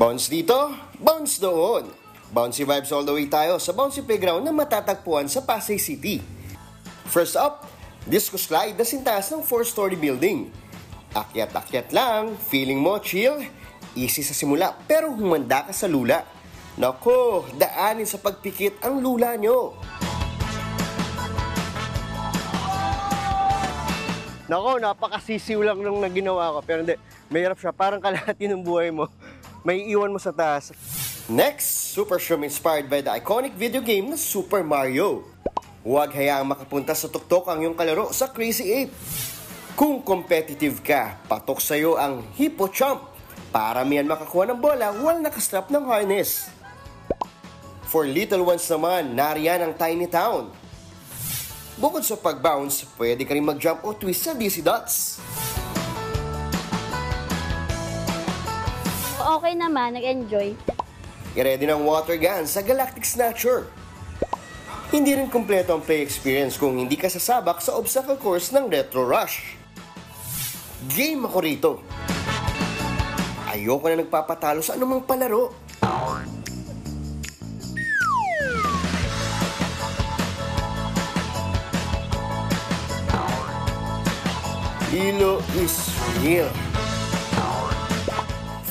Bounce dito, bounce doon. Bouncy vibes all the way tayo sa bouncy playground na matatagpuan sa Pasay City. First up, disco slide na sintas ng 4-story building. Akyat-akyat lang, feeling mo chill, easy sa simula pero humanda ka sa lula. Nako, daanin sa pagpikit ang lula nyo. Nako, napakasisiw lang nung naginawa ko pero hindi, mahirap siya, parang kalahati ng buhay mo. May iwan mo sa taas. Next, Super Shroom inspired by the iconic video game na Super Mario. Huwag hayaang makapunta sa tuktok ang iyong kalaro sa Crazy Ape. Kung competitive ka, patok sa'yo ang Hippo Chomp. Para miyan makakuha ng bola while nakastrap ng harness. For little ones naman, nariyan ang Tiny Town. Bukod sa pag-bounce, pwede ka rin mag-jump o twist sa Dizzy Dots. Okay naman, nag-enjoy. I-ready ng water gun sa Galactic Snatcher. Hindi rin kumpleto ang play experience kung hindi ka sasabak sa obstacle course ng Retro Rush. Game ako rito. Ayoko na nagpapatalo sa anumang palaro. Hilo is real.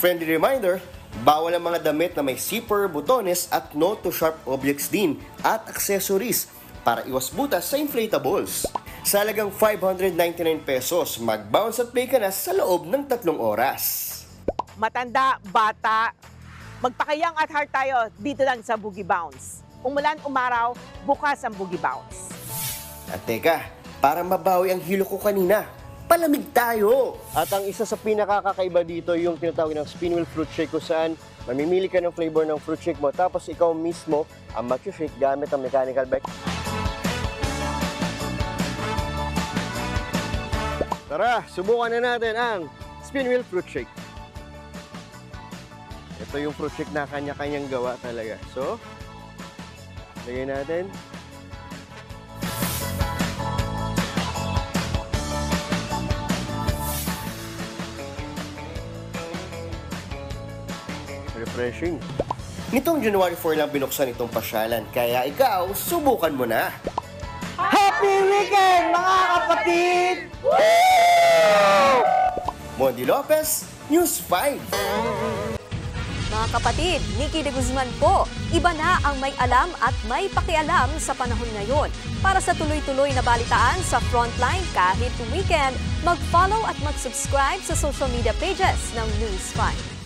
Friendly reminder, bawal ang mga damit na may zipper, butones at no to sharp objects din at accessories para iwas butas sa inflatables. Sa halagang 599 pesos, mag-bounce at play ka na sa loob ng 3 oras. Matanda, bata, magpakayang at heart tayo dito lang sa Boogie Bounce. Umulan, umaraw, bukas ang Boogie Bounce. At teka, para mabawi ang hilo ko kanina, palamig tayo! At ang isa sa pinakakakaiba dito yung tinatawag ng spin wheel fruit shake kung saan mamimili ka ng flavor ng fruit shake mo tapos ikaw mismo ang mag-shake gamit ang mechanical bike. Tara, subukan na natin ang spin wheel fruit shake. Ito yung fruit shake na kanya-kanyang gawa talaga. So, lagay natin. Refreshing. Nitong January 4 lang binuksan itong pasyalan, kaya ikaw, subukan mo na. Happy weekend, mga kapatid! Woo! Mondi Lopez, News 5. Mga kapatid, Nikki de Guzman po. Iba na ang may alam at may pakialam sa panahon ngayon. Para sa tuloy-tuloy na balitaan sa Frontline kahit weekend, mag-follow at mag-subscribe sa social media pages ng News 5.